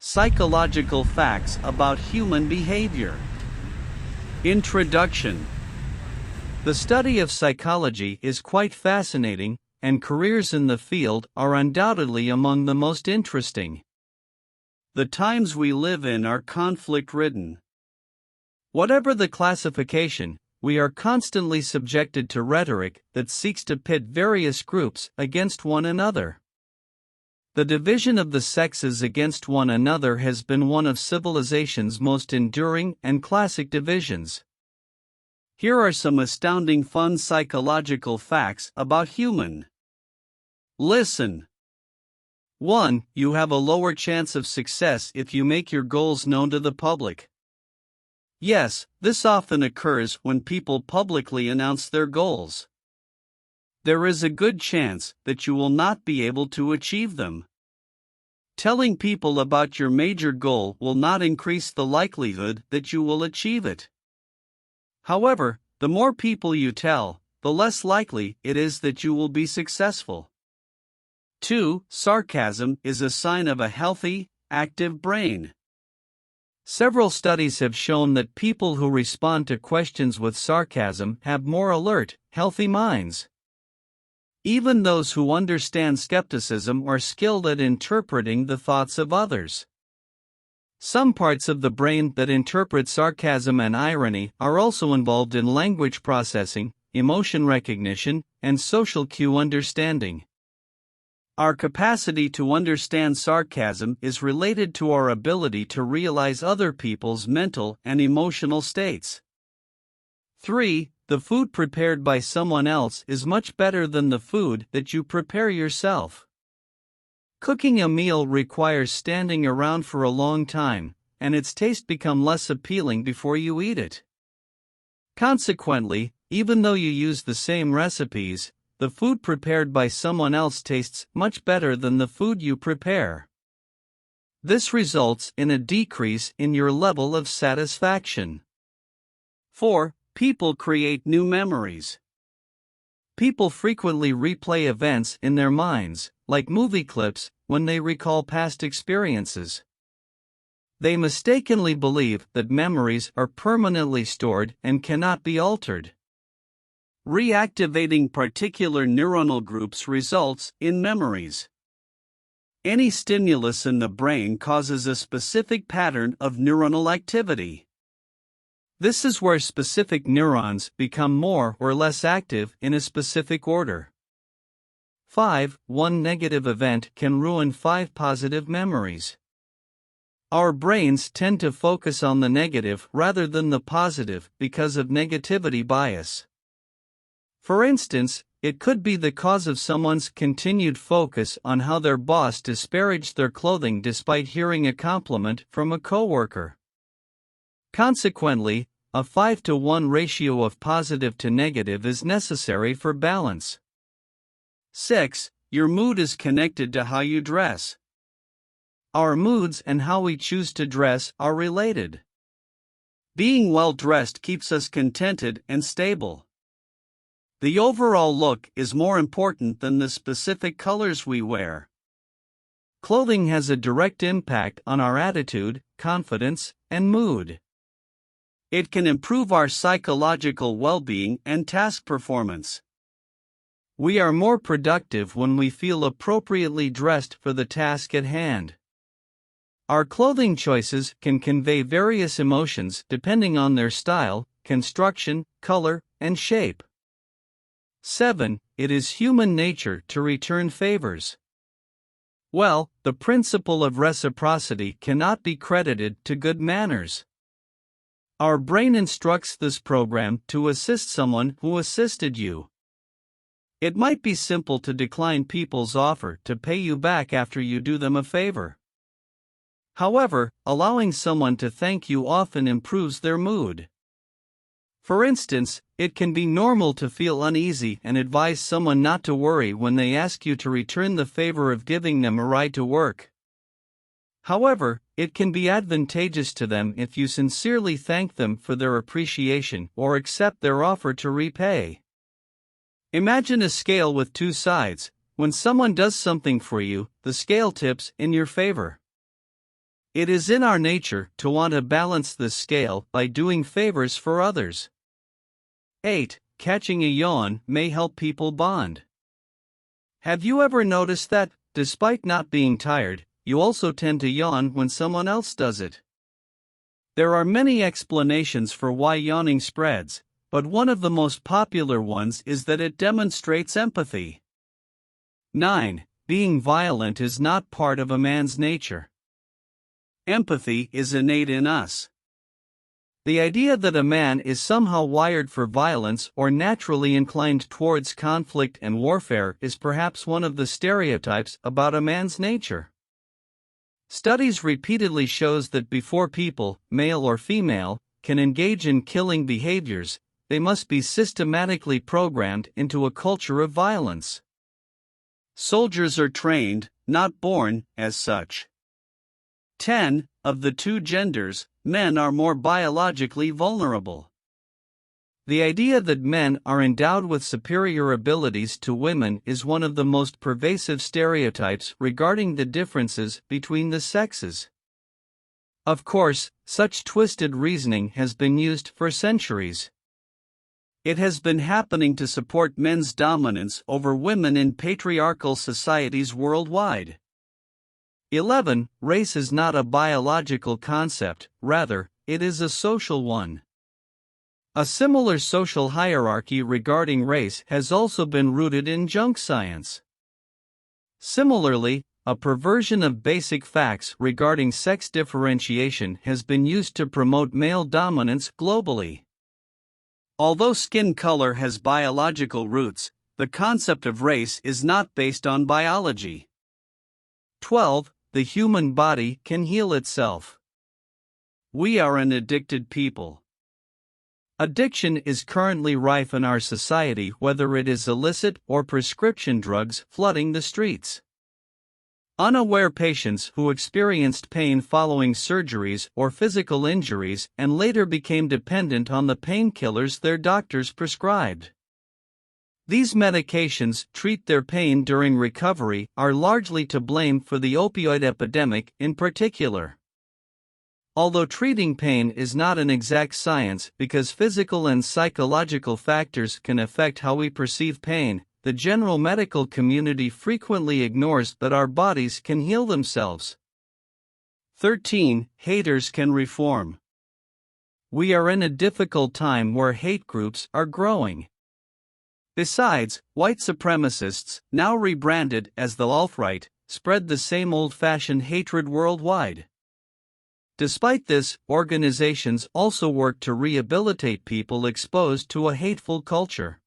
Psychological facts about human behavior. Introduction. The study of psychology is quite fascinating, and careers in the field are undoubtedly among the most interesting. The times we live in are conflict-ridden. Whatever the classification, we are constantly subjected to rhetoric that seeks to pit various groups against one another. The division of the sexes against one another has been one of civilization's most enduring and classic divisions. Here are some astounding fun psychological facts about human. Listen. 1. You have a lower chance of success if you make your goals known to the public. Yes, this often occurs when people publicly announce their goals. There is a good chance that you will not be able to achieve them. Telling people about your major goal will not increase the likelihood that you will achieve it. However, the more people you tell, the less likely it is that you will be successful. 2. Sarcasm is a sign of a healthy, active brain. Several studies have shown that people who respond to questions with sarcasm have more alert, healthy minds. Even those who understand skepticism are skilled at interpreting the thoughts of others. Some parts of the brain that interpret sarcasm and irony are also involved in language processing, emotion recognition, and social cue understanding. Our capacity to understand sarcasm is related to our ability to realize other people's mental and emotional states. 3. The food prepared by someone else is much better than the food that you prepare yourself. Cooking a meal requires standing around for a long time, and its taste becomes less appealing before you eat it. Consequently, even though you use the same recipes, the food prepared by someone else tastes much better than the food you prepare. This results in a decrease in your level of satisfaction. 4. People create new memories. People frequently replay events in their minds, like movie clips, when they recall past experiences. They mistakenly believe that memories are permanently stored and cannot be altered. Reactivating particular neuronal groups results in memories. Any stimulus in the brain causes a specific pattern of neuronal activity. This is where specific neurons become more or less active in a specific order. 5. One negative event can ruin 5 positive memories. Our brains tend to focus on the negative rather than the positive because of negativity bias. For instance, it could be the cause of someone's continued focus on how their boss disparaged their clothing despite hearing a compliment from a coworker. Consequently, a 5-to-1 ratio of positive to negative is necessary for balance. 6. Your mood is connected to how you dress. Our moods and how we choose to dress are related. Being well dressed keeps us contented and stable. The overall look is more important than the specific colors we wear. Clothing has a direct impact on our attitude, confidence, and mood. It can improve our psychological well-being and task performance. We are more productive when we feel appropriately dressed for the task at hand. Our clothing choices can convey various emotions depending on their style, construction, color, and shape. 7. It is human nature to return favors. Well, the principle of reciprocity cannot be credited to good manners. Our brain instructs this program to assist someone who assisted you. It might be simple to decline people's offer to pay you back after you do them a favor. However, allowing someone to thank you often improves their mood. For instance, it can be normal to feel uneasy and advise someone not to worry when they ask you to return the favor of giving them a ride to work. However, it can be advantageous to them if you sincerely thank them for their appreciation or accept their offer to repay. Imagine a scale with 2 sides. When someone does something for you, the scale tips in your favor. It is in our nature to want to balance the scale by doing favors for others. 8. Catching a yawn may help people bond. Have you ever noticed that, despite not being tired, you also tend to yawn when someone else does it? There are many explanations for why yawning spreads, but one of the most popular ones is that it demonstrates empathy. 9. Being violent is not part of a man's nature. Empathy is innate in us. The idea that a man is somehow wired for violence or naturally inclined towards conflict and warfare is perhaps one of the stereotypes about a man's nature. Studies repeatedly shows that before people, male or female, can engage in killing behaviors, they must be systematically programmed into a culture of violence. Soldiers are trained, not born, as such. 10. Of the two genders, men are more biologically vulnerable. The idea that men are endowed with superior abilities to women is one of the most pervasive stereotypes regarding the differences between the sexes. Of course, such twisted reasoning has been used for centuries. It has been happening to support men's dominance over women in patriarchal societies worldwide. 11. Race is not a biological concept, rather, it is a social one. A similar social hierarchy regarding race has also been rooted in junk science. Similarly, a perversion of basic facts regarding sex differentiation has been used to promote male dominance globally. Although skin color has biological roots, the concept of race is not based on biology. 12. The human body can heal itself. We are an addicted people. Addiction is currently rife in our society, whether it is illicit or prescription drugs flooding the streets. Unaware patients who experienced pain following surgeries or physical injuries and later became dependent on the painkillers their doctors prescribed. These medications treat their pain during recovery are largely to blame for the opioid epidemic in particular. Although treating pain is not an exact science because physical and psychological factors can affect how we perceive pain, the general medical community frequently ignores that our bodies can heal themselves. 13. Haters can reform. We are in a difficult time where hate groups are growing. Besides, white supremacists, now rebranded as the alt-right, spread the same old-fashioned hatred worldwide. Despite this, organizations also work to rehabilitate people exposed to a hateful culture.